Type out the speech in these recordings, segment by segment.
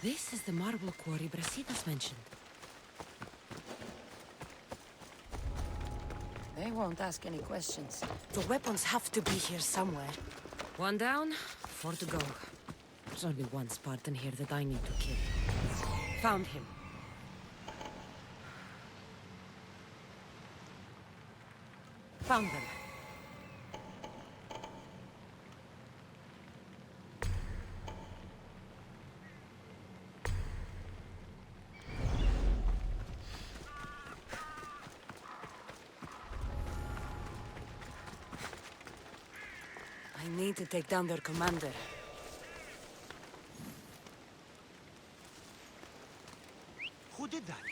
This is the marble quarry Brasidas mentioned. They won't ask any questions. The weapons have to be here somewhere. One down, 4 to go. There's only one Spartan here that I need to kill. Found him. Found them. I need to take down their commander. Who did that?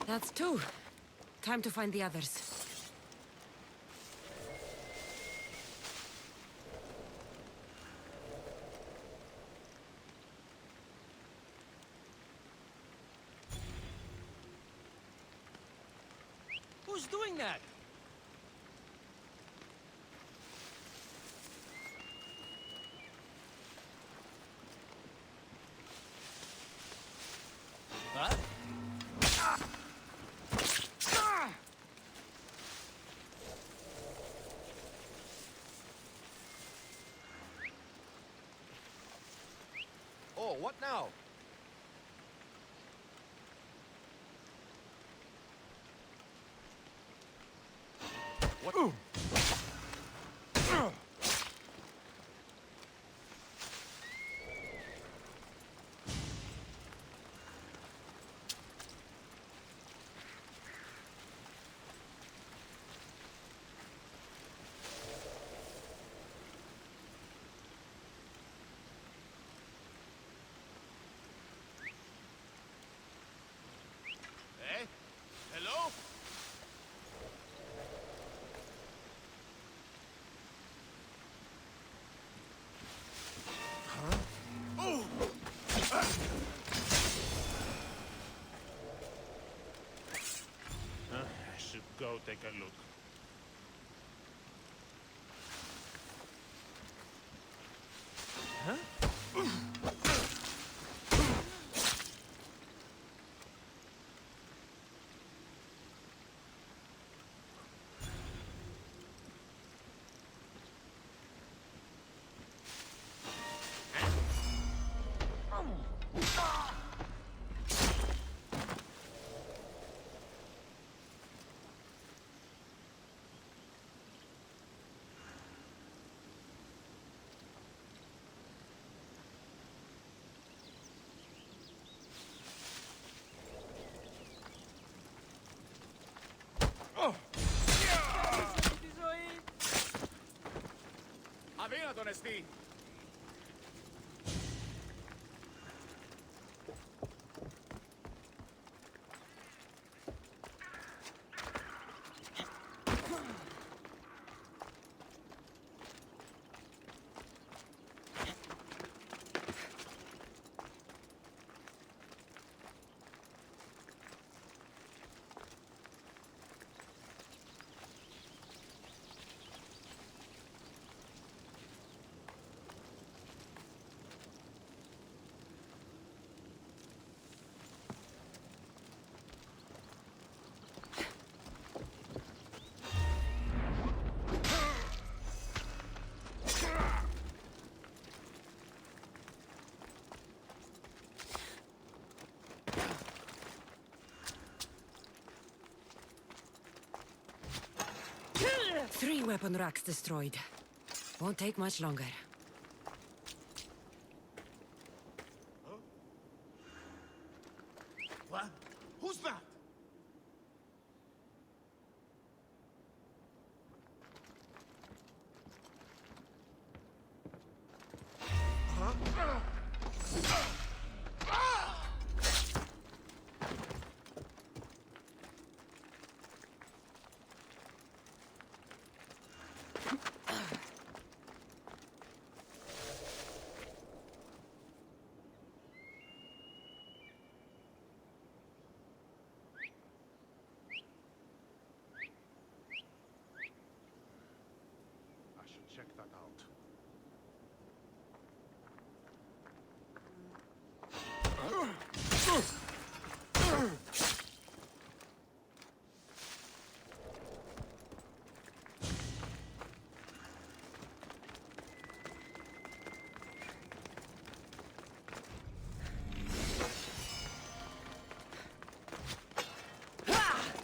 That's 2. Time to find the others. Who's doing that? Huh? Oh, what now? What? Hey? Hello? Oh! I should go take a look. Huh? Αδύνατον εστί! Three weapon racks destroyed. Won't take much longer. What? Who's that? Huh?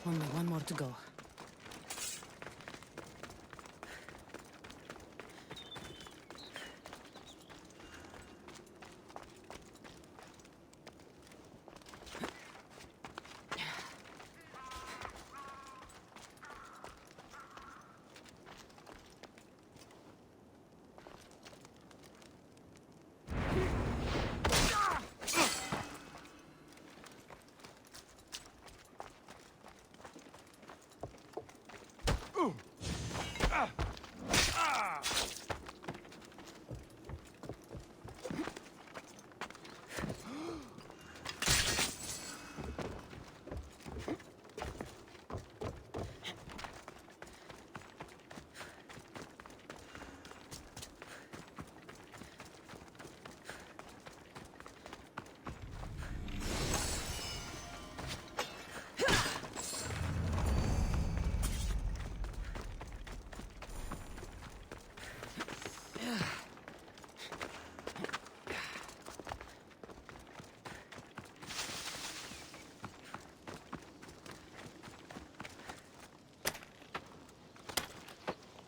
Only one more to go.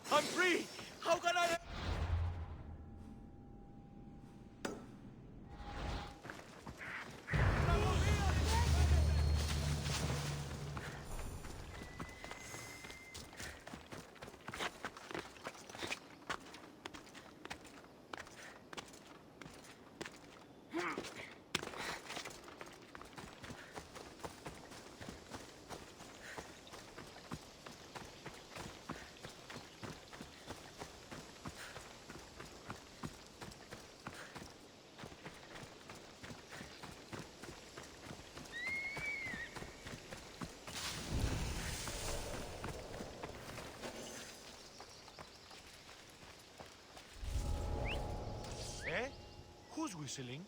I'm free! How can I... Eh? Who's whistling?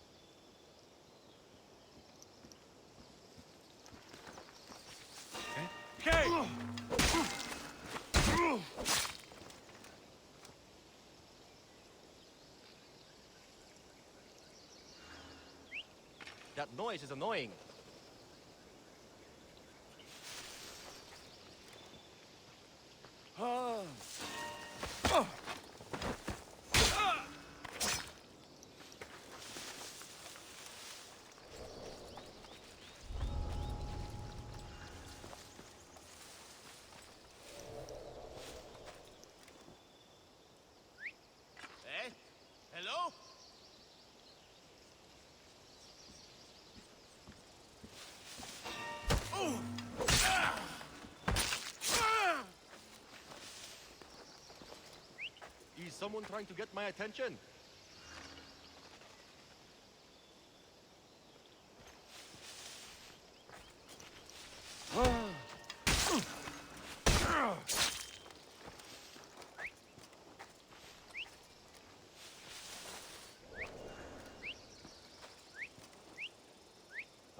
Eh? Hey! That noise is annoying. Eh? Hello? Is someone trying to get my attention?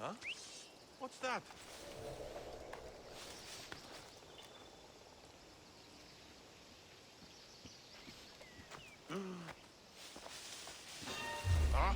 Huh? What's that? Huh?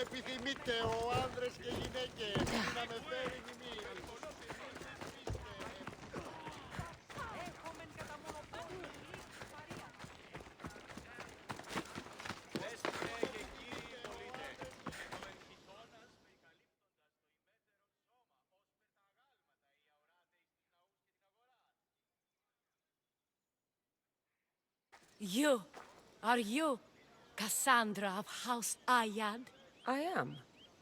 επιθυμείτε ο άνδρες και γυναίκες να με φέρει μνήμη. You, are you Cassandra of House Ayad? I am.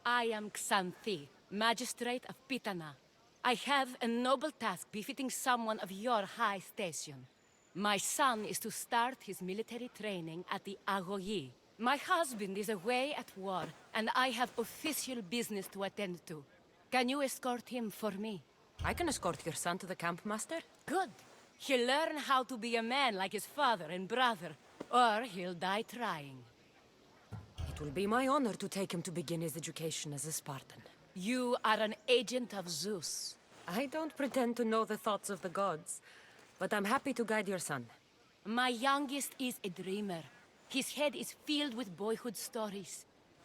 I am Xanthi, Magistrate of Pitana. I have a noble task befitting someone of your high station. My son is to start his military training at the Agoyi. My husband is away at war, and I have official business to attend to. Can you escort him for me? I can escort your son to the camp, Master. Good. He'll learn how to be a man like his father and brother, or he'll die trying. It will be my honor to take him to begin his education as a Spartan. You are an agent of Zeus. I don't pretend to know the thoughts of the gods, but I'm happy to guide your son. My youngest is a dreamer. His head is filled with boyhood stories.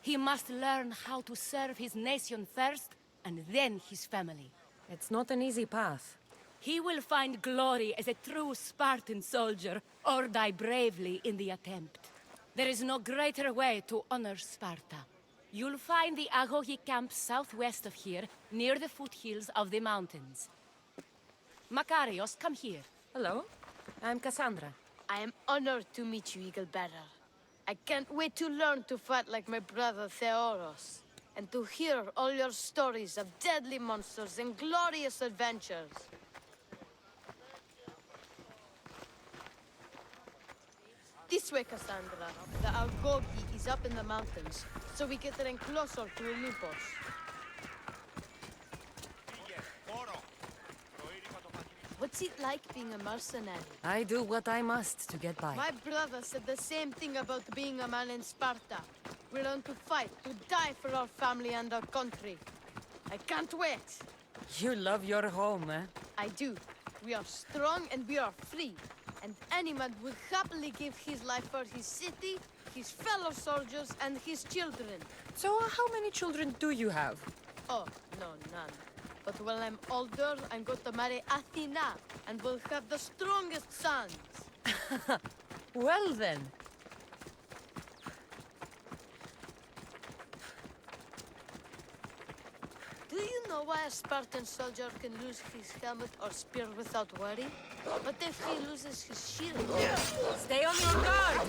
He must learn how to serve his nation first, and then his family. It's not an easy path. He will find glory as a true Spartan soldier, or die bravely in the attempt. There is no greater way to honor Sparta. You'll find the Agogi camp southwest of here, near the foothills of the mountains. Makarios, come here. Hello, I'm Cassandra. I am honored to meet you, Eagle Bearer. I can't wait to learn to fight like my brother Theoros, and to hear all your stories of deadly monsters and glorious adventures. This way, Cassandra. The Algogi is up in the mountains, so we get in closer to Olympus. What's it like being a mercenary? I do what I must to get by. My brother said the same thing about being a man in Sparta. We learn to fight, to die for our family and our country. I can't wait. You love your home, eh? I do. We are strong and we are free. And any man would happily give his life for his city, his fellow soldiers, and his children. So how many children do you have? Oh, no, none. But when I'm older, I'm going to marry Athena, and we'll have the strongest sons. Well then. Do you know why a Spartan soldier can lose his helmet or spear without worry? But if he loses his shield... Stay on your guard!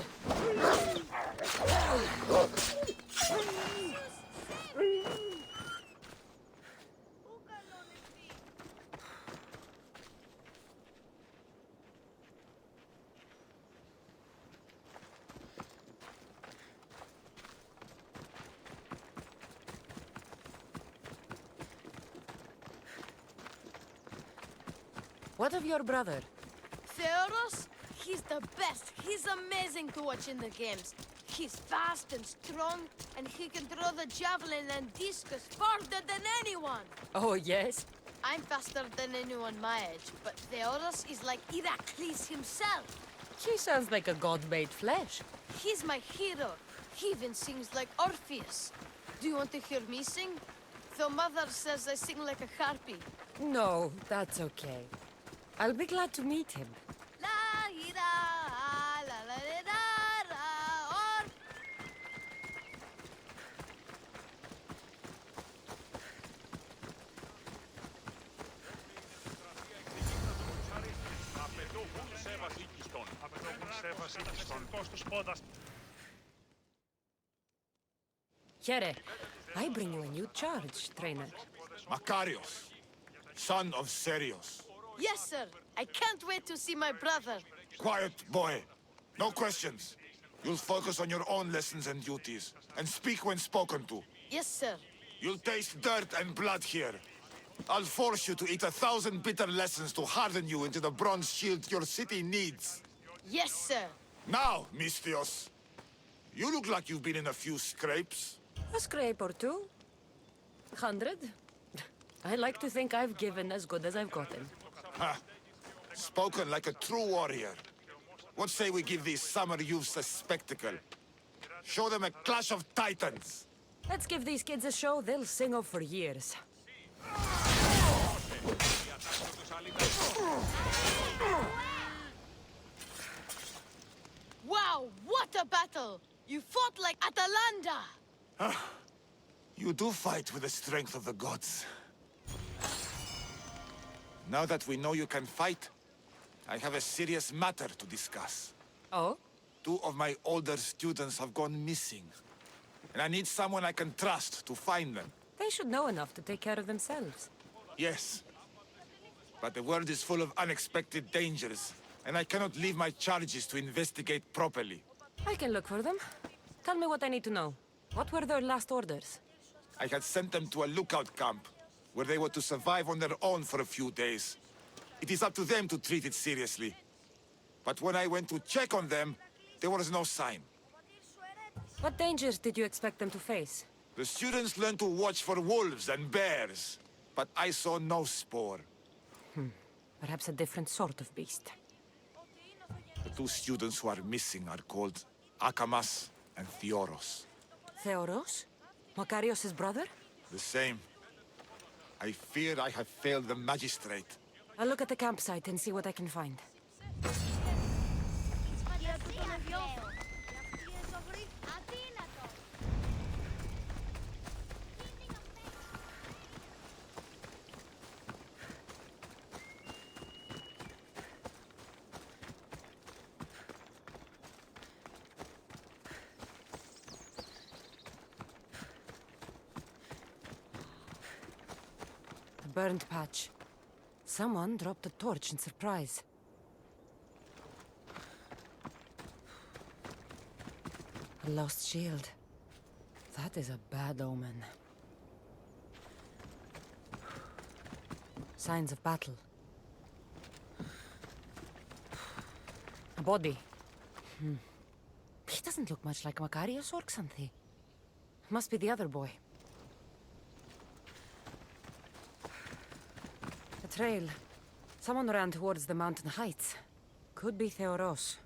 What of your brother? Theoros? He's the best. He's amazing to watch in the games. He's fast and strong, and he can throw the javelin and discus farther than anyone. Oh, yes? I'm faster than anyone my age, but Theoros is like Heracles himself. He sounds like a god made flesh. He's my hero. He even sings like Orpheus. Do you want to hear me sing? Though Mother says I sing like a harpy. No, that's okay. I'll be glad to meet him. La ira, la la la la, or... Here, I bring you a new charge, trainer. Makarios, son of Serios. Yes, sir. I can't wait to see my brother. Quiet, boy. No questions. You'll focus on your own lessons and duties, and speak when spoken to. Yes, sir. You'll taste dirt and blood here. I'll force you to eat 1,000 bitter lessons to harden you into the bronze shield your city needs. Yes, sir. Now, Mistios, you look like you've been in a few scrapes. A scrape or two. 100. I like to think I've given as good as I've gotten. Ha! Spoken like a true warrior. What say we give these summer youths a spectacle? Show them a clash of titans. Let's give these kids a show they'll sing of for years. Wow, what a battle! You fought like Atalanta! You do fight with the strength of the gods. Now that we know you can fight, I have a serious matter to discuss. Oh? 2 of my older students have gone missing. And I need someone I can trust to find them. They should know enough to take care of themselves. Yes. But the world is full of unexpected dangers, and I cannot leave my charges to investigate properly. I can look for them. Tell me what I need to know. What were their last orders? I had sent them to a lookout camp, where they were to survive on their own for a few days. It is up to them to treat it seriously. But when I went to check on them, there was no sign. What dangers did you expect them to face? The students learned to watch for wolves and bears, but I saw no spoor. Perhaps a different sort of beast. The 2 students who are missing are called Akamas and Theoros. Theoros? Makarios' brother? The same. I fear I have failed the magistrate. I'll look at the campsite and see what I can find. A burned patch. Someone dropped a torch in surprise. A lost shield. That is a bad omen. Signs of battle. A body. He doesn't look much like Makarios or Xanthi. Must be the other boy. A trail. Someone ran towards the mountain heights. Could be Theoros.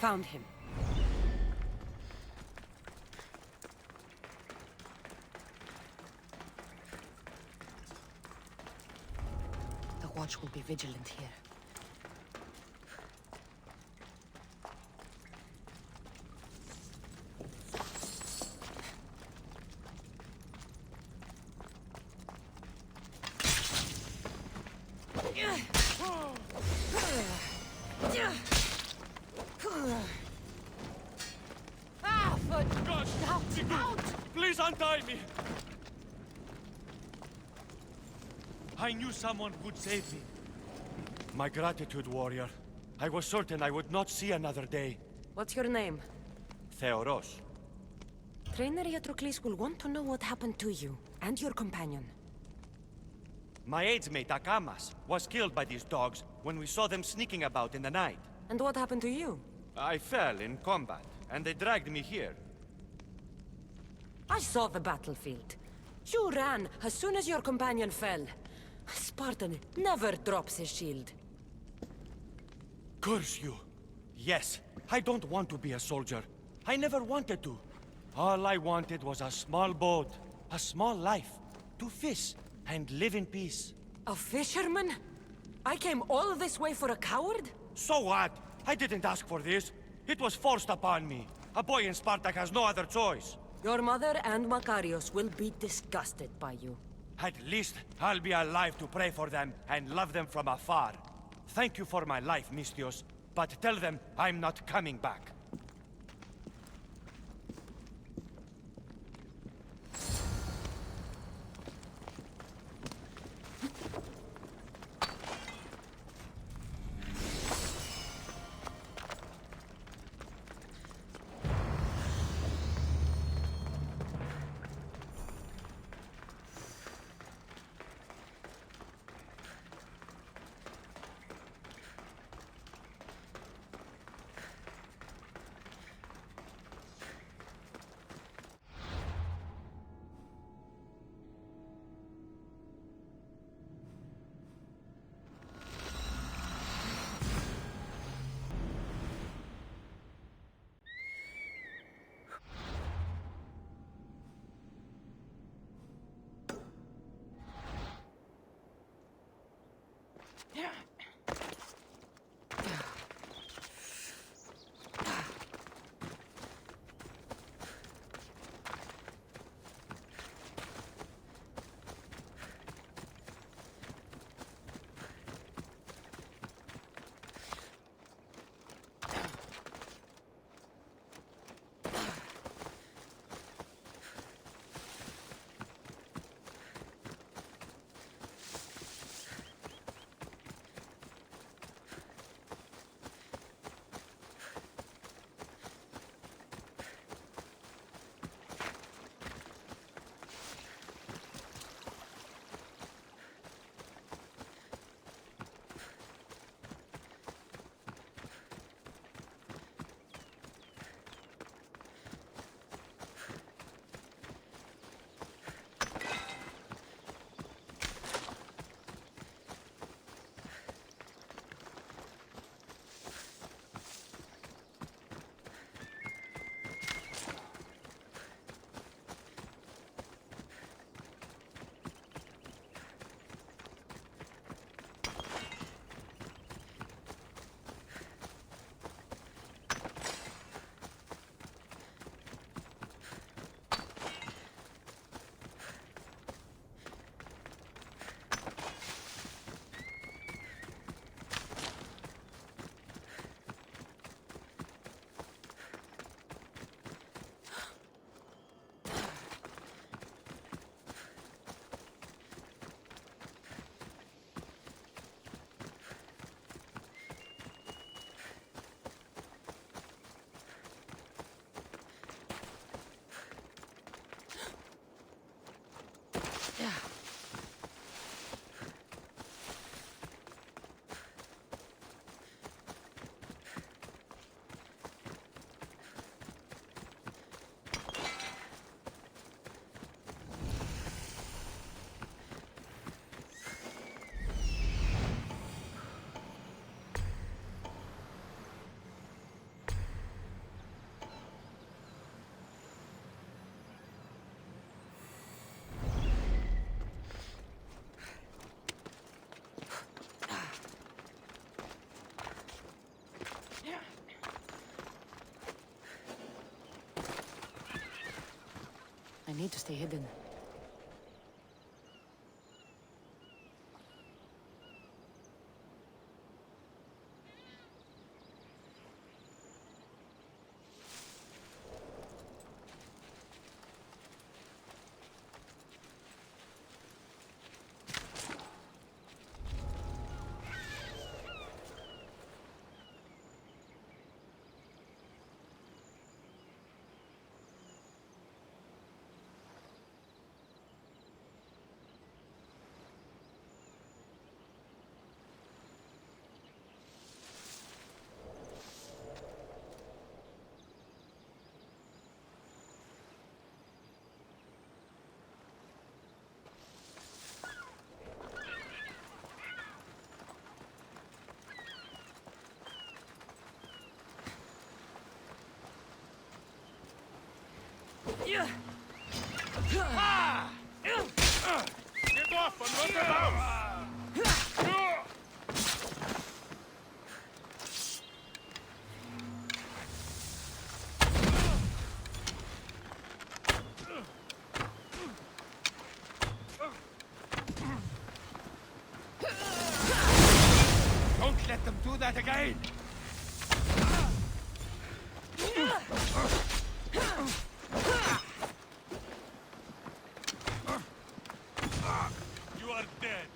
Found him. The watch will be vigilant here. Gosh! Out! Please untie me! I knew someone would save me. My gratitude, warrior. I was certain I would not see another day. What's your name? Theoros. Trainer Iatrocles will want to know what happened to you and your companion. My aides-mate, Akamas, was killed by these dogs when we saw them sneaking about in the night. And what happened to you? I fell in combat, and they dragged me here. I saw the battlefield. You ran as soon as your companion fell. Spartan never drops his shield. Curse you! Yes, I don't want to be a soldier. I never wanted to. All I wanted was a small boat, a small life, to fish and live in peace. A fisherman? I came all this way for a coward? So what? I didn't ask for this. It was forced upon me. A boy in Spartak has no other choice. Your mother and Makarios will be disgusted by you. At least I'll be alive to pray for them and love them from afar. Thank you for my life, Mistios, but tell them I'm not coming back. I need to stay hidden. Get off and look about! again! You are dead.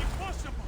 Impossible!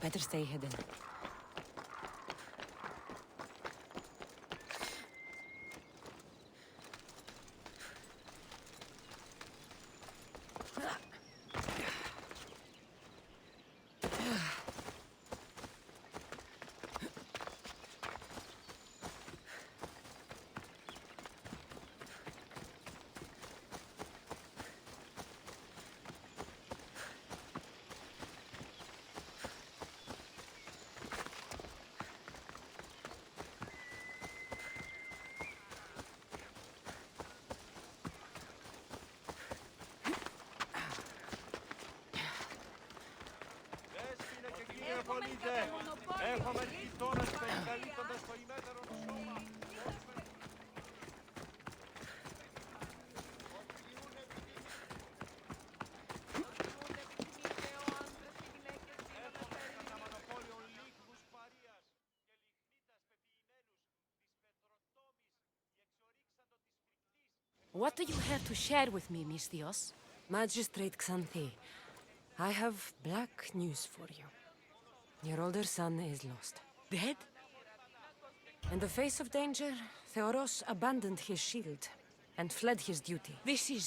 Better stay hidden. Έχω μερικοί τώρα καλύπτοντας το ημέτερο σώμα. What do you have to share with me, Misthios? Magistrate Xanthi, I have black news for you. Your older son is lost. Dead? In the face of danger, Theoros abandoned his shield and fled his duty. This is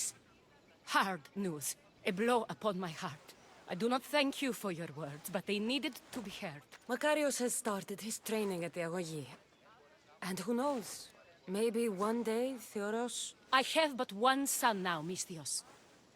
hard news. A blow upon my heart. I do not thank you for your words, but they needed to be heard. Makarios has started his training at the Agogi. And who knows? Maybe one day, Theoros... I have but one son now, Misthios.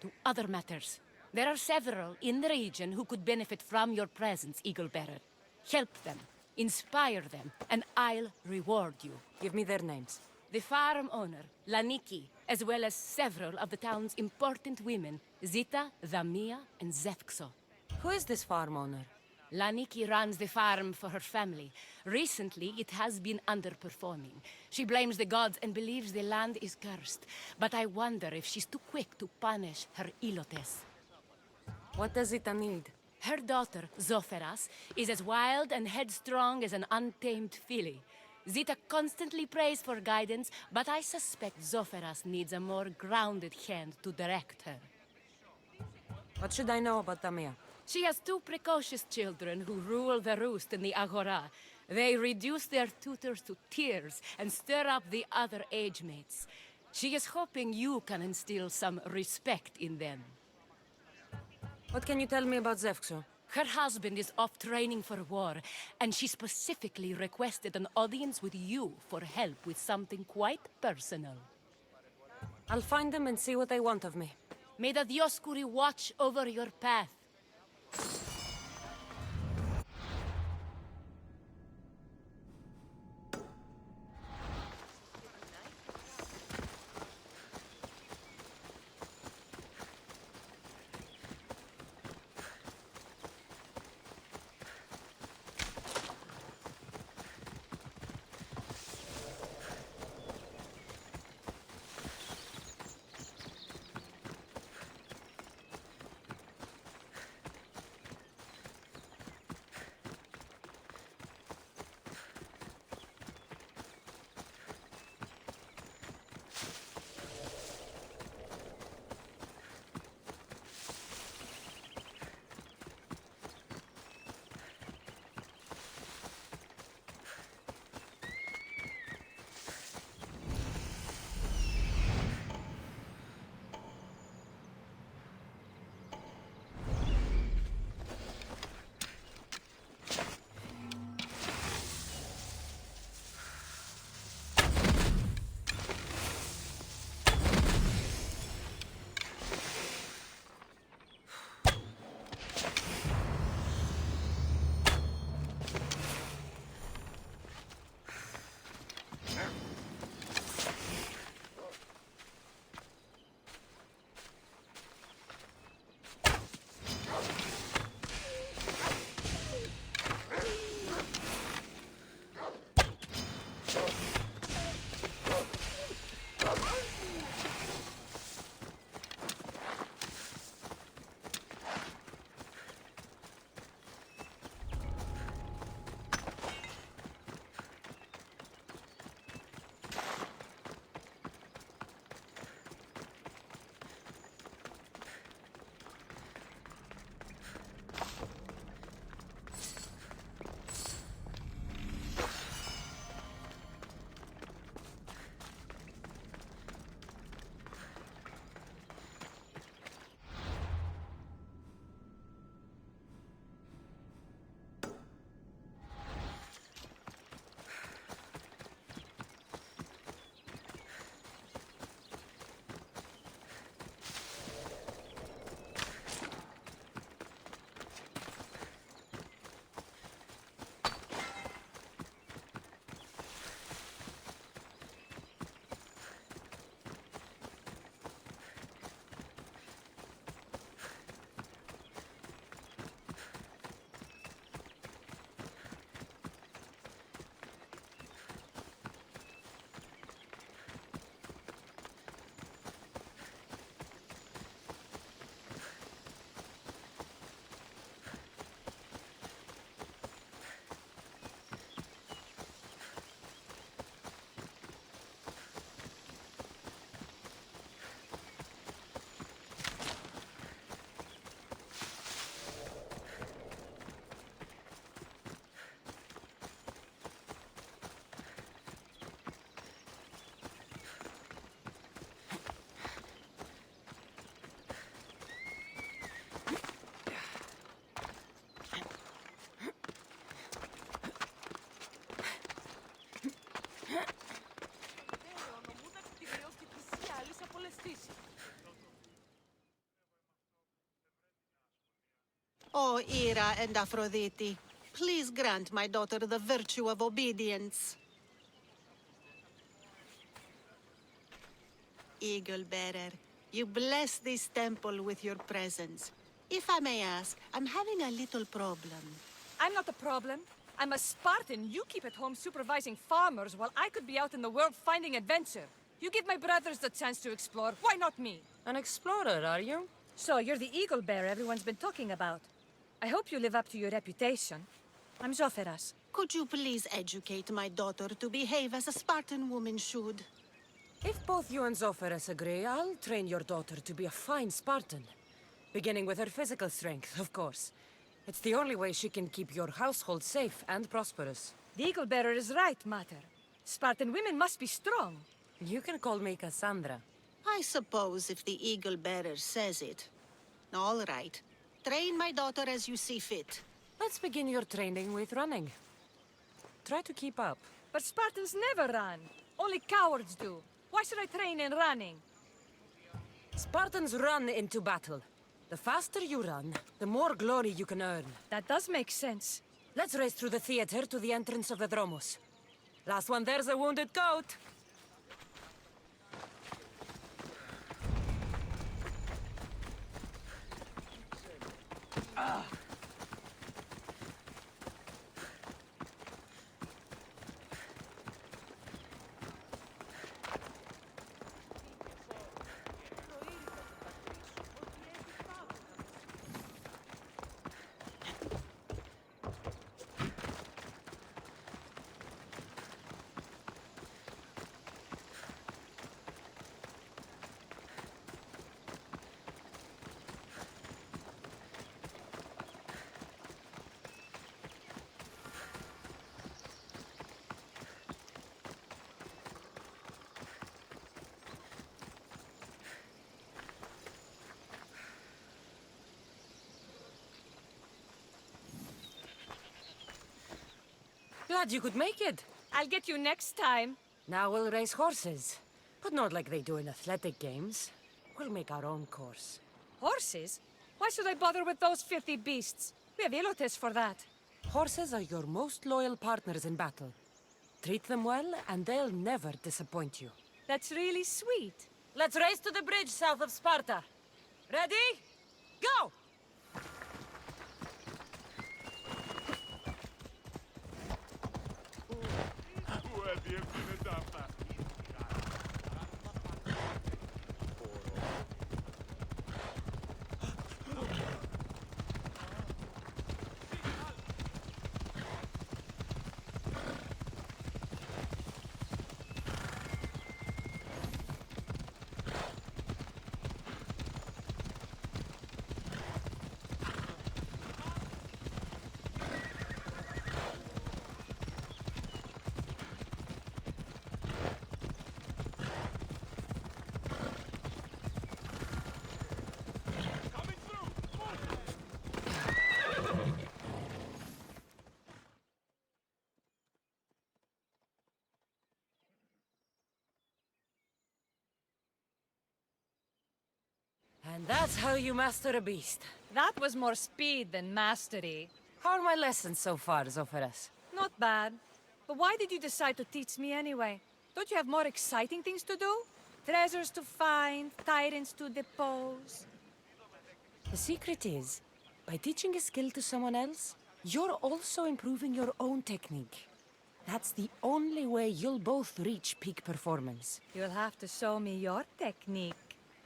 To other matters. There are several in the region who could benefit from your presence, Eagle-Bearer. Help them, inspire them, and I'll reward you. Give me their names. The farm owner, Laniki, as well as several of the town's important women, Zita, Damia, and Zevkso. Who is this farm owner? Laniki runs the farm for her family. Recently, it has been underperforming. She blames the gods and believes the land is cursed. But I wonder if she's too quick to punish her ilotes. What does Zita need? Her daughter, Zoferas, is as wild and headstrong as an untamed filly. Zita constantly prays for guidance, but I suspect Zoferas needs a more grounded hand to direct her. What should I know about Damia? She has two precocious children who rule the roost in the Agora. They reduce their tutors to tears and stir up the other age mates. She is hoping you can instill some respect in them. What can you tell me about Zevkso? Her husband is off training for war, and she specifically requested an audience with you for help with something quite personal. I'll find them and see what they want of me. May the Dioscuri watch over your path. O Ira and Aphrodite, please grant my daughter the virtue of obedience. Eagle-bearer, you bless this temple with your presence. If I may ask, I'm having a little problem. I'm not the problem. I'm a Spartan. You keep at home supervising farmers while I could be out in the world finding adventure. You give my brothers the chance to explore. Why not me? An explorer, are you? So you're the eagle bearer everyone's been talking about. I hope you live up to your reputation. I'm Zoferas. Could you please educate my daughter to behave as a Spartan woman should? If both you and Zoferes agree, I'll train your daughter to be a fine Spartan. Beginning with her physical strength, of course. It's the only way she can keep your household safe and prosperous. The eagle bearer is right, Mater. Spartan women must be strong. You can call me Cassandra. I suppose if the eagle-bearer says it. All right. Train my daughter as you see fit. Let's begin your training with running. Try to keep up. But Spartans never run. Only cowards do. Why should I train in running? Spartans run into battle. The faster you run, the more glory you can earn. That does make sense. Let's race through the theater to the entrance of the Dromos. Last one there's a wounded goat. Glad you could make it. I'll get you next time. Now we'll race horses. But not like they do in athletic games. We'll make our own course. Horses? Why should I bother with those filthy beasts? We have Elotes for that. Horses are your most loyal partners in battle. Treat them well, and they'll never disappoint you. That's really sweet. Let's race to the bridge south of Sparta. Ready? Go! And that's how you master a beast. That was more speed than mastery. How are my lessons so far, Zoferas? Not bad. But why did you decide to teach me anyway? Don't you have more exciting things to do? Treasures to find, tyrants to depose. The secret is, by teaching a skill to someone else, you're also improving your own technique. That's the only way you'll both reach peak performance. You'll have to show me your technique.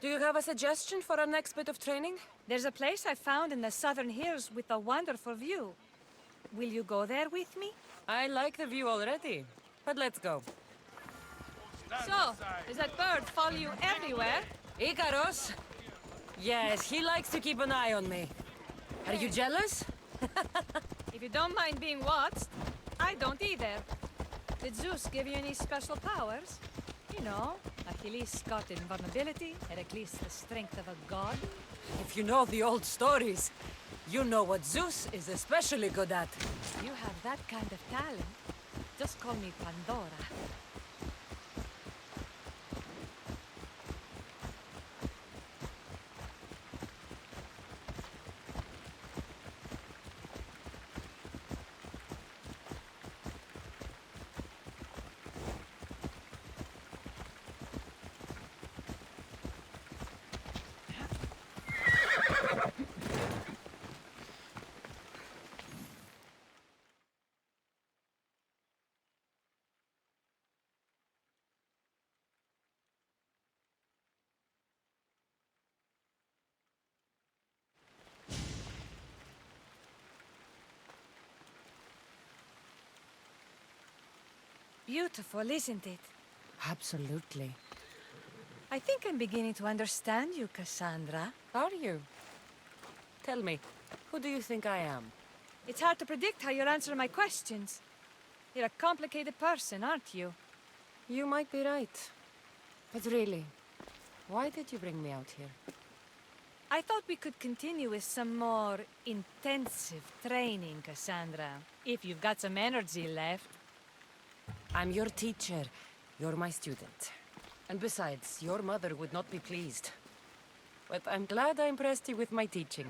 Do you have a suggestion for our next bit of training? There's a place I found in the southern hills with a wonderful view. Will you go there with me? I like the view already, but let's go. So, does that bird follow you everywhere? Ikaros? Yes, he likes to keep an eye on me. Are you jealous? If you don't mind being watched, I don't either. Did Zeus give you any special powers? You know, Achilles got invulnerability, Heracles the strength of a god. If you know the old stories, you know what Zeus is especially good at. You have that kind of talent. Just call me Pandora. beautiful, isn't it? Absolutely. I think I'm beginning to understand you, Cassandra. Are you? Tell me, who do you think I am? It's hard to predict how you'll answer my questions. You're a complicated person, aren't you? You might be right. But really, why did you bring me out here? I thought we could continue with some more intensive training, Cassandra. If you've got some energy left. I'm your teacher. You're my student. And besides, your mother would not be pleased. But I'm glad I impressed you with my teaching.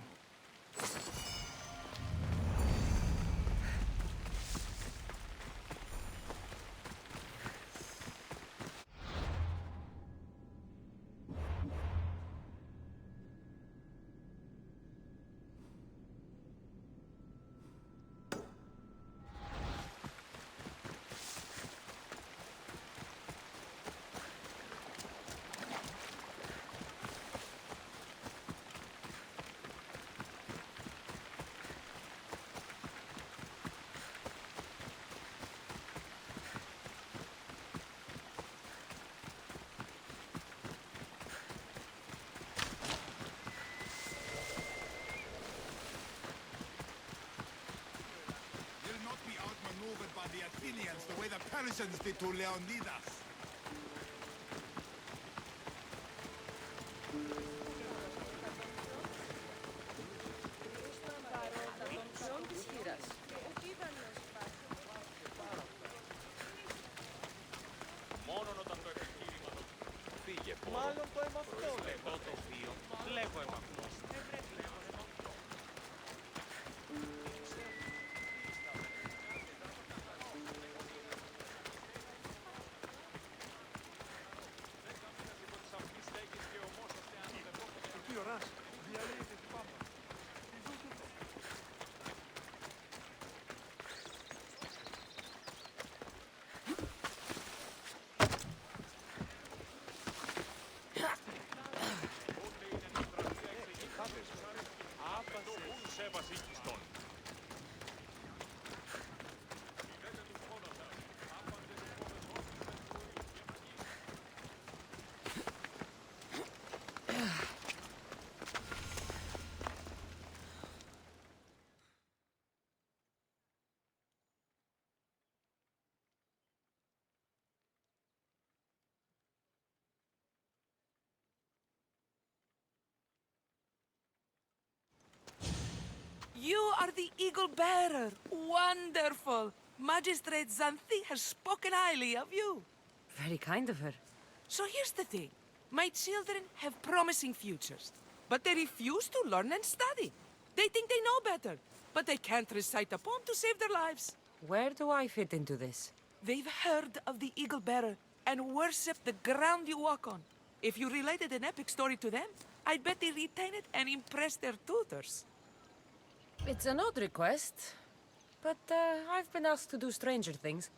You'll not be outmaneuvered by the Athenians the way the Persians did to Leonidas. You are the Eagle Bearer. Wonderful. Magistrate Xanthi has spoken highly of you. Very kind of her. So here's the thing. My children have promising futures, but they refuse to learn and study. They think they know better, but they can't recite a poem to save their lives. Where do I fit into this? They've heard of the Eagle Bearer and worship the ground you walk on. If you related an epic story to them, I'd bet they retain it and impress their tutors. It's an odd request, but I've been asked to do stranger things.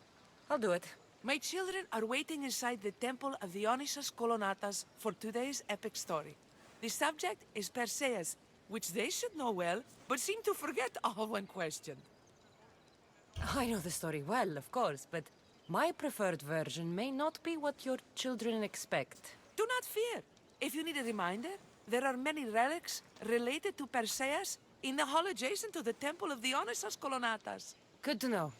I'll do it. My children are waiting inside the temple of Dionysus Kolonatas for today's epic story. The subject is Perseus, which they should know well, but seem to forget all when questioned. I know the story well, of course, but my preferred version may not be what your children expect. Do not fear. If you need a reminder, there are many relics related to Perseus in the hall adjacent to the temple of Dionysus Kolonatas. Good to know.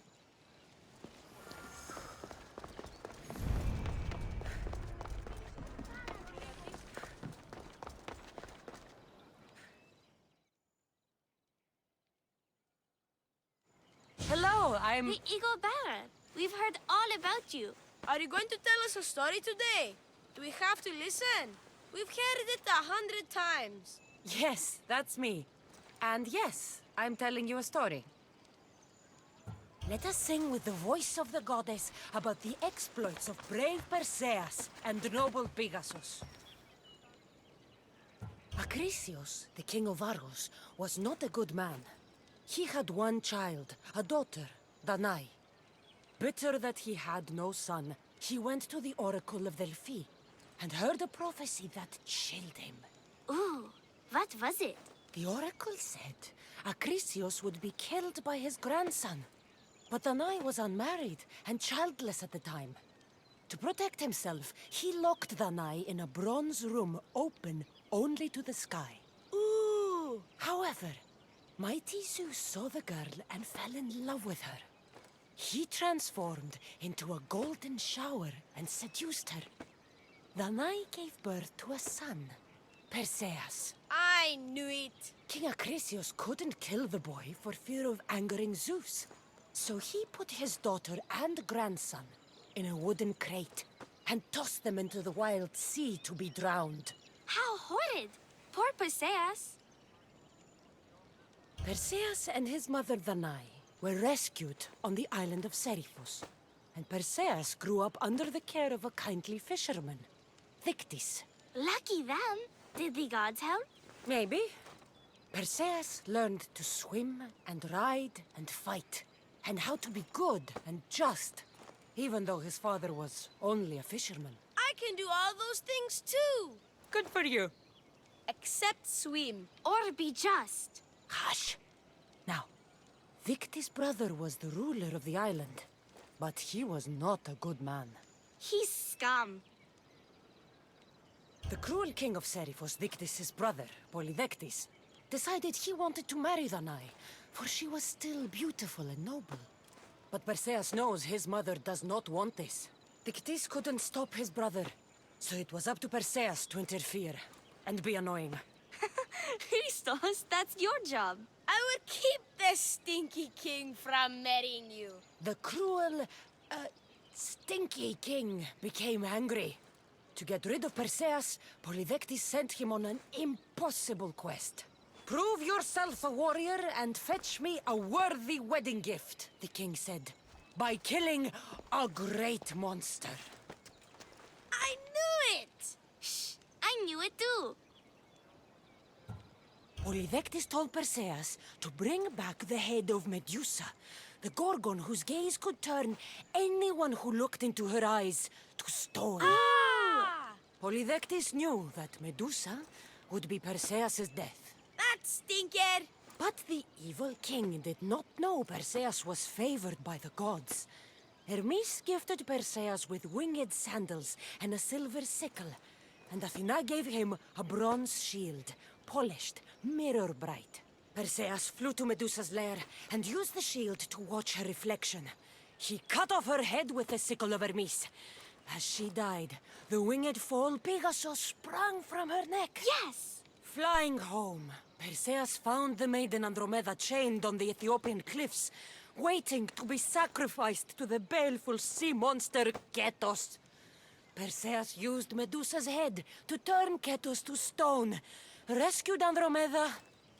Hello, I'm... The Eagle Bearer. We've heard all about you. Are you going to tell us a story today? Do we have to listen? We've heard it 100 times. Yes, that's me. And yes, I'm telling you a story. Let us sing with the voice of the goddess about the exploits of brave Perseus and noble Pegasus. Acrisius, the king of Argos, was not a good man. He had one child, a daughter, Danae. Bitter that he had no son, he went to the oracle of Delphi and heard a prophecy that chilled him. Ooh, what was it? The oracle said Acrisius would be killed by his grandson. But Danai was unmarried and childless at the time. To protect himself, he locked Danai in a bronze room open only to the sky. Ooh! However, mighty Zeus saw the girl and fell in love with her. He transformed into a golden shower and seduced her. Danai gave birth to a son, Perseus. I knew it! King Acrisius couldn't kill the boy for fear of angering Zeus. So he put his daughter and grandson in a wooden crate and tossed them into the wild sea to be drowned. How horrid! Poor Perseus. Perseus and his mother Danai were rescued on the island of Seriphos, and Perseus grew up under the care of a kindly fisherman, Dictys. Lucky them. Did the gods help? Maybe. Perseus learned to swim and ride and fight, and how to be good and just, even though his father was only a fisherman. I can do all those things too! Good for you. Except swim. Or be just? Hush. Now, Dictys' brother was the ruler of the island, but he was not a good man. He's scum. The cruel king of Seriphos, Dictys' brother, Polydectes, decided he wanted to marry Danai, for she was still beautiful and noble. But Perseus knows his mother does not want this. Dictys couldn't stop his brother, so it was up to Perseus to interfere and be annoying. Christos, that's your job. I will keep the stinky king from marrying you. The cruel, stinky king became angry. To get rid of Perseus, Polydectes sent him on an impossible quest. Prove yourself a warrior and fetch me a worthy wedding gift, the king said, by killing a great monster. I knew it! Shh, I knew it too. Polydectes told Perseus to bring back the head of Medusa, the Gorgon whose gaze could turn anyone who looked into her eyes to stone. Polydectes knew that Medusa would be Perseus' death. That stinker! But the evil king did not know Perseus was favored by the gods. Hermes gifted Perseus with winged sandals and a silver sickle, and Athena gave him a bronze shield, polished, mirror bright. Perseus flew to Medusa's lair and used the shield to watch her reflection. He cut off her head with the sickle of Hermes. As she died, the winged foal Pegasus sprang from her neck. Yes! Flying home, Perseus found the maiden Andromeda chained on the Ethiopian cliffs, waiting to be sacrificed to the baleful sea monster Ketos. Perseus used Medusa's head to turn Ketos to stone, rescued Andromeda,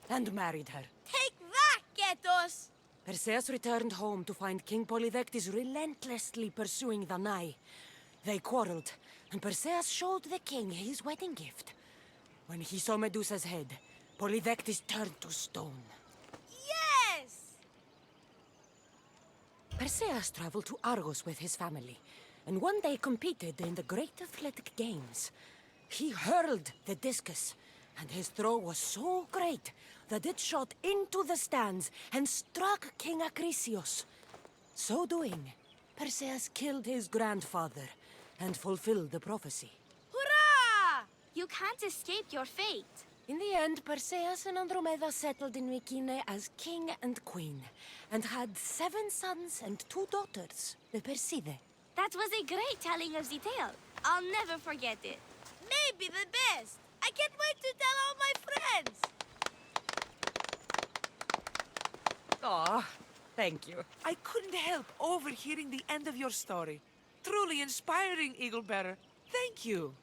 and married her. Take that, Ketos! Perseus returned home to find King Polydectes relentlessly pursuing Danai. They quarreled, and Perseus showed the king his wedding gift. When he saw Medusa's head, Polydectes turned to stone. Yes! Perseus traveled to Argos with his family, and one day competed in the great athletic games. He hurled the discus, and his throw was so great that it shot into the stands and struck King Acrisius. So doing, Perseus killed his grandfather and fulfilled the prophecy. Hurrah! You can't escape your fate. In the end, Perseus and Andromeda settled in Mycenae as king and queen, and had 7 sons and 2 daughters, the Perseidae. That was a great telling of the tale. I'll never forget it. Maybe the best! I can't wait to tell all my friends! Aw, thank you. I couldn't help overhearing the end of your story. Truly inspiring, Eagle Bearer. Thank you.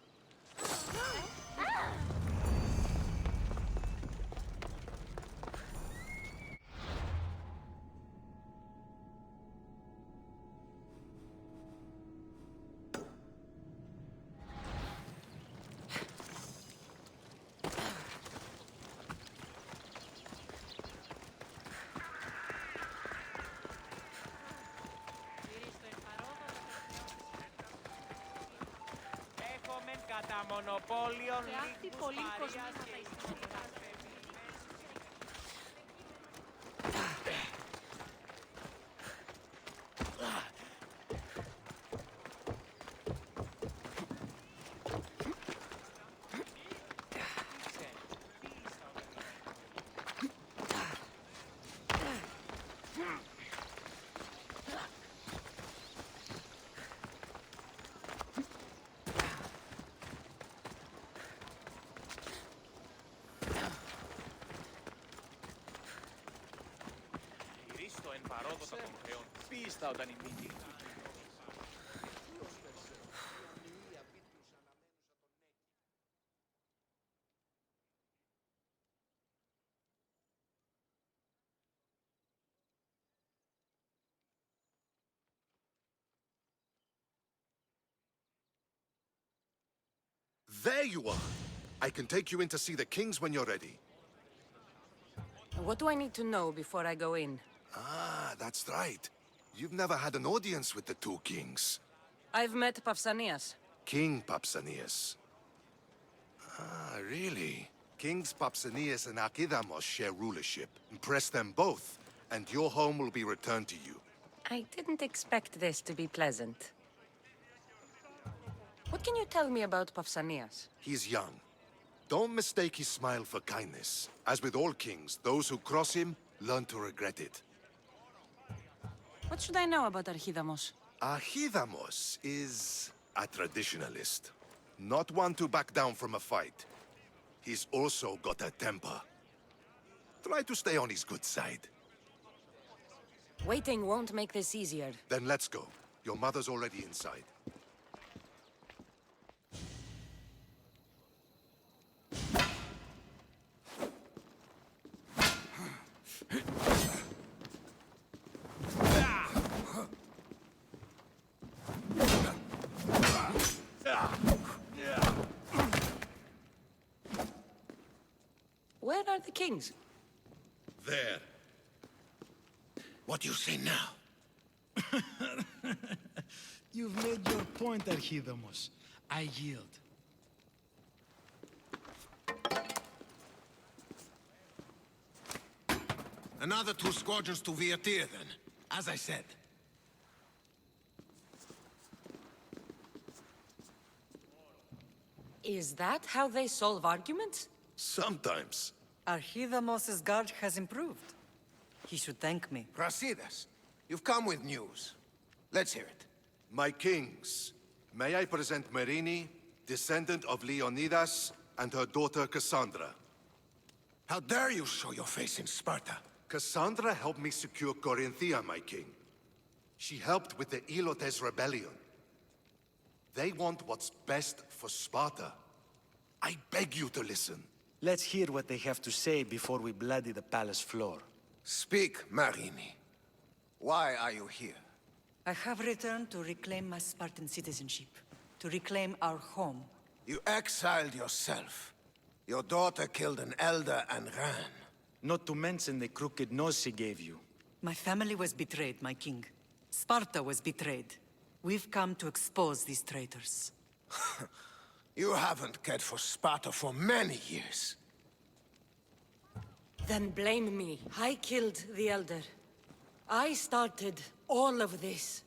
Κατά μονοπόλιον λίγους παρείας και ιστορίας There you are! I can take you in to see the kings when you're ready. What do I need to know before I go in? Ah, that's right. You've never had an audience with the two kings. I've met Pausanias. King Pausanias. Ah, really? Kings Pausanias and Archidamos share rulership. Impress them both, and your home will be returned to you. I didn't expect this to be pleasant. What can you tell me about Pausanias? He's young. Don't mistake his smile for kindness. As with all kings, those who cross him learn to regret it. What should I know about Archidamos? Archidamos is a traditionalist. Not one to back down from a fight. He's also got a temper. Try to stay on his good side. Waiting won't make this easier. Then let's go. Your mother's already inside. Where are the kings? There. What do you say now? You've made your point, Archidamos. I yield. Another 2 squadrons to Viatir, then. As I said. Is that how they solve arguments? Sometimes. Archidamos' guard has improved. He should thank me. Brasidas, you've come with news. Let's hear it. My kings, may I present Marini, descendant of Leonidas, and her daughter Cassandra. How dare you show your face in Sparta? Cassandra helped me secure Corinthia, my king. She helped with the Elotes rebellion. They want what's best for Sparta. I beg you to listen. Let's hear what they have to say before we bloody the palace floor. Speak, Marini. Why are you here? I have returned to reclaim my Spartan citizenship, to reclaim our home. You exiled yourself. Your daughter killed an elder and ran. Not to mention the crooked nose she gave you. My family was betrayed, my king. Sparta was betrayed. We've come to expose these traitors. You haven't cared for Sparta for many years. Then blame me. I killed the Elder. I started all of this.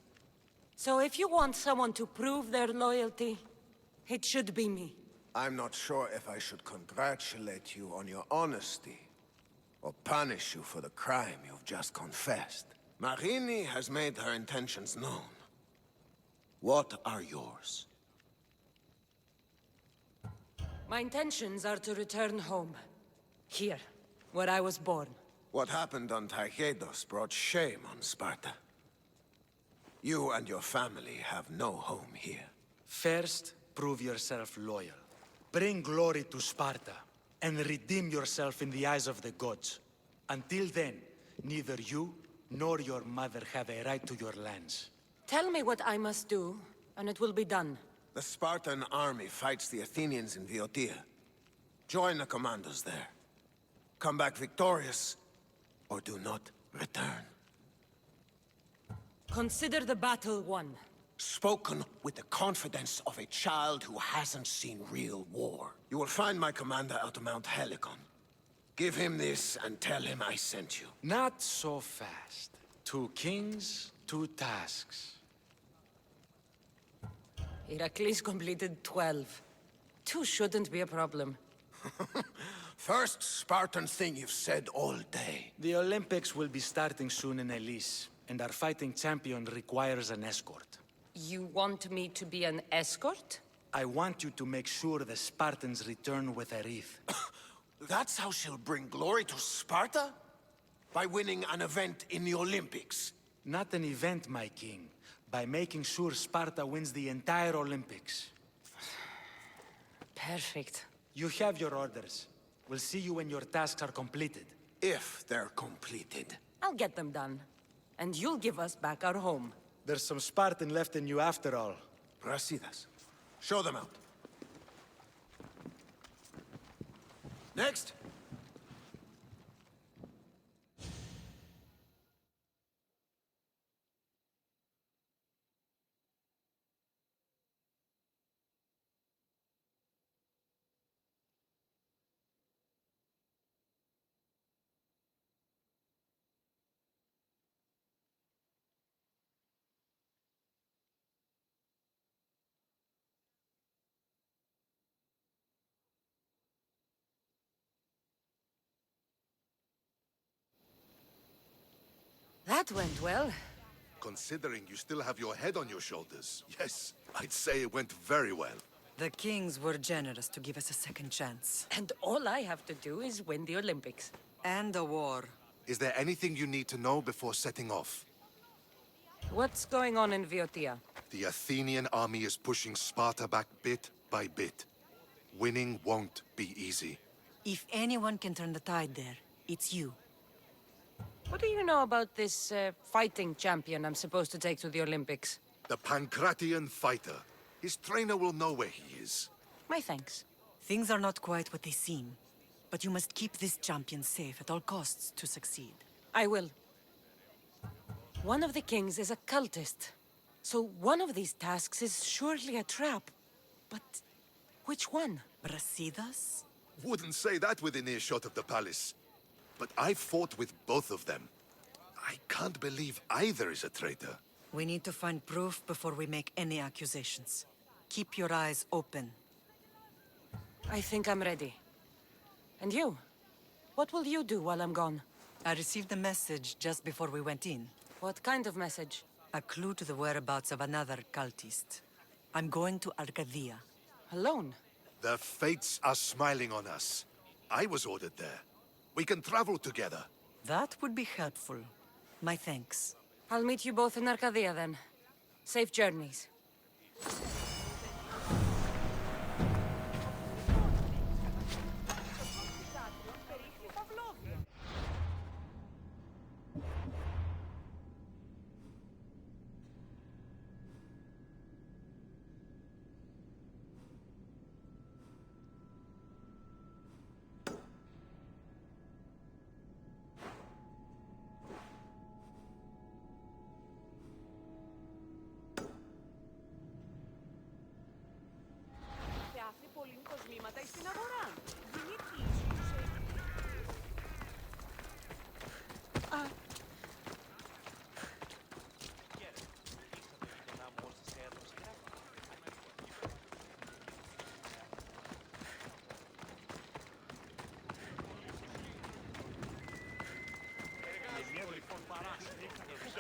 So if you want someone to prove their loyalty, it should be me. I'm not sure if I should congratulate you on your honesty, or punish you for the crime you've just confessed. Marini has made her intentions known. What are yours? My intentions are to return home. Here, where I was born. What happened on Taygetos brought shame on Sparta. You and your family have no home here. First, prove yourself loyal. Bring glory to Sparta, and redeem yourself in the eyes of the gods. Until then, neither you nor your mother have a right to your lands. Tell me what I must do, and it will be done. The Spartan army fights the Athenians in Viotia. Join the commandos there. Come back victorious, or do not return. Consider the battle won. Spoken with the confidence of a child who hasn't seen real war. You will find my commander out of Mount Helicon. Give him this and tell him I sent you. Not so fast. 2 kings, 2 tasks. Heracles completed 12. 2 shouldn't be a problem. First Spartan thing you've said all day. The Olympics will be starting soon in Elise, and our fighting champion requires an escort. You want me to be an escort? I want you to make sure the Spartans return with a wreath. That's how she'll bring glory to Sparta? By winning an event in the Olympics. Not an event, my king. By making sure Sparta wins the entire Olympics. Perfect. You have your orders. We'll see you when your tasks are completed. If they're completed. I'll get them done. And you'll give us back our home. There's some Spartan left in you after all. Brasidas. Show them out. Next. That went well. Considering you still have your head on your shoulders, yes, I'd say it went very well. The kings were generous to give us a second chance. And all I have to do is win the Olympics. And a war. Is there anything you need to know before setting off? What's going on in Viotia? The Athenian army is pushing Sparta back bit by bit. Winning won't be easy. If anyone can turn the tide there, it's you. What do you know about this fighting champion I'm supposed to take to the Olympics? The Pancratian fighter. His trainer will know where he is. My thanks. Things are not quite what they seem. But you must keep this champion safe at all costs to succeed. I will. One of the kings is a cultist. So one of these tasks is surely a trap. But which one? Brasidas? Wouldn't say that within earshot of the palace. But I fought with both of them. I can't believe either is a traitor. We need to find proof before we make any accusations. Keep your eyes open. I think I'm ready. And you? What will you do while I'm gone? I received a message just before we went in. What kind of message? A clue to the whereabouts of another cultist. I'm going to Arcadia. Alone? The fates are smiling on us. I was ordered there. We can travel together. That would be helpful. My thanks. I'll meet you both in Arcadia then. Safe journeys.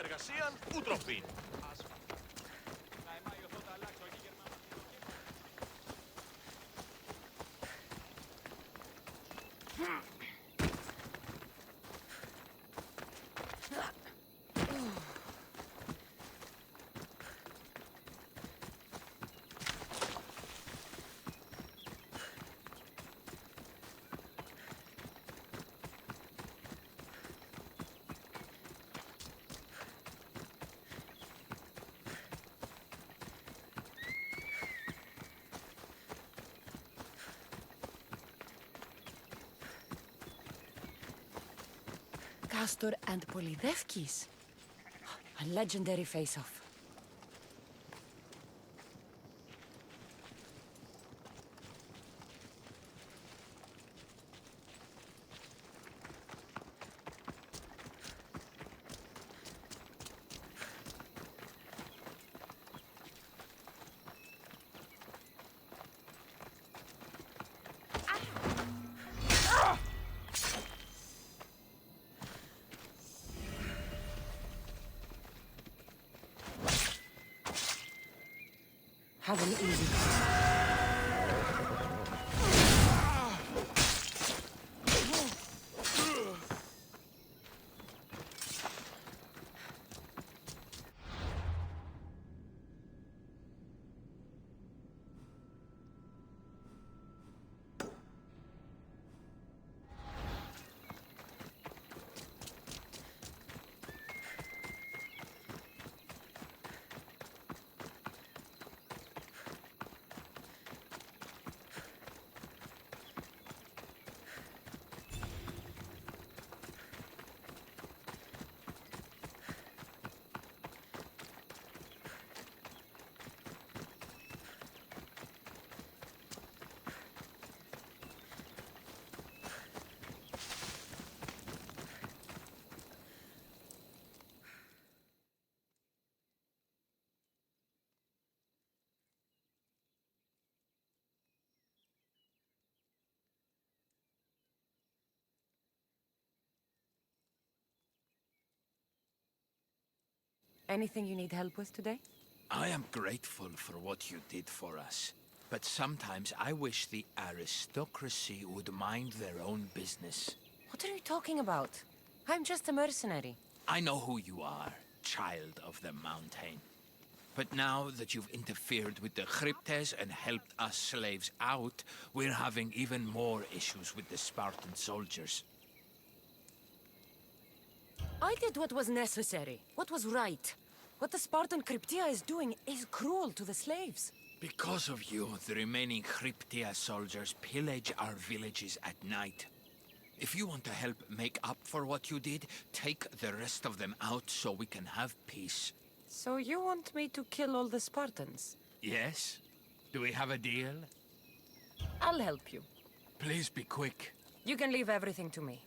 Εργασίαν ούτροφην. Castor and Polydevkis. A legendary face-off. Have an easy. Anything you need help with today? I am grateful for what you did for us. But sometimes I wish the aristocracy would mind their own business. What are you talking about? I'm just a mercenary. I know who you are, child of the mountain. But now that you've interfered with the Cryptes and helped us slaves out, we're having even more issues with the Spartan soldiers. I did what was necessary, what was right. What the Spartan Cryptia is doing is cruel to the slaves. Because of you, the remaining Cryptia soldiers pillage our villages at night. If you want to help make up for what you did, take the rest of them out so we can have peace. So you want me to kill all the Spartans? Yes? Do we have a deal? I'll help you. Please be quick. You can leave everything to me.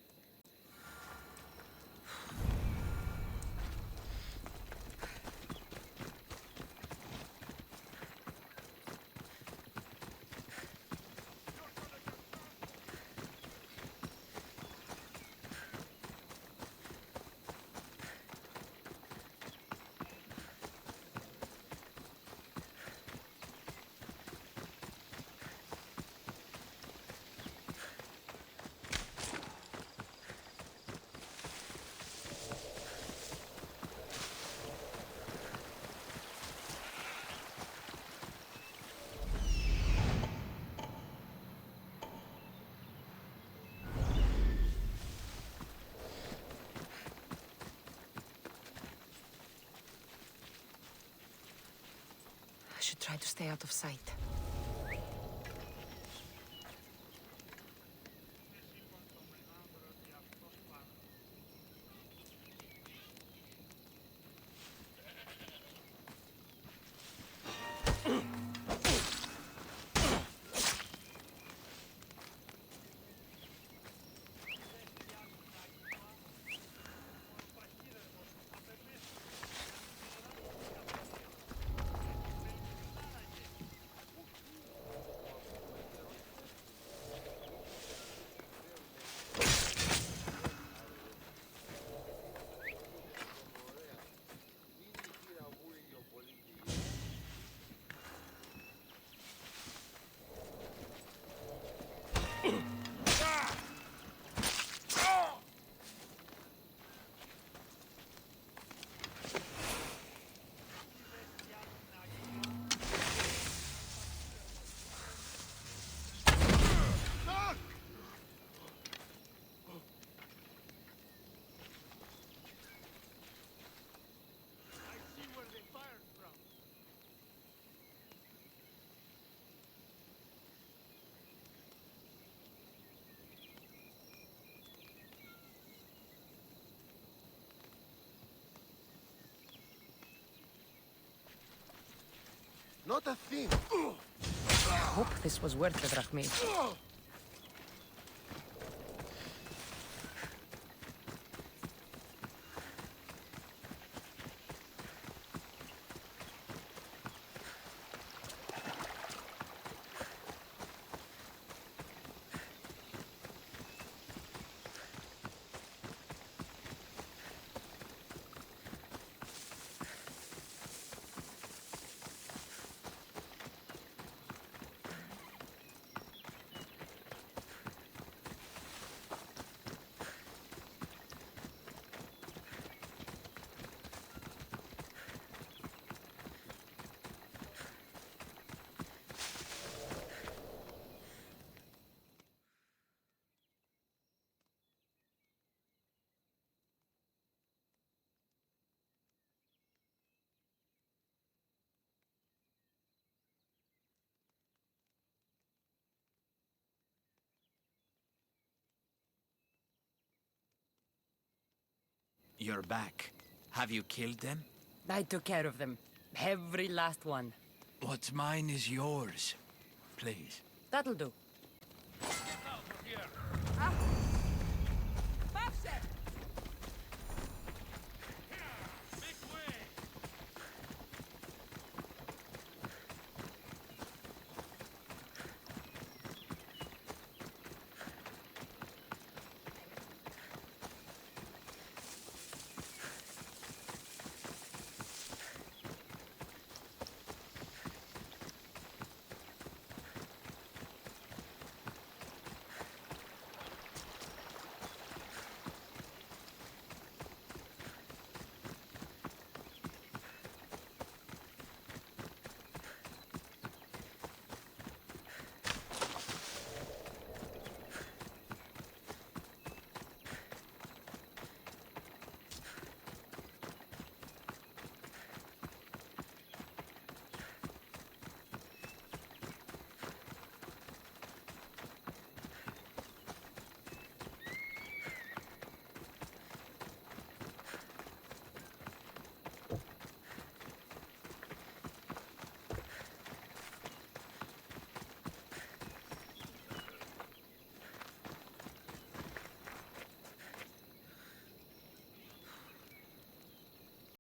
I should try to stay out of sight. Not a thing. I hope this was worth it, Rahmi. You're back. Have you killed them? I took care of them. Every last one. What's mine is yours. Please. That'll do. Get out of here! Bastard!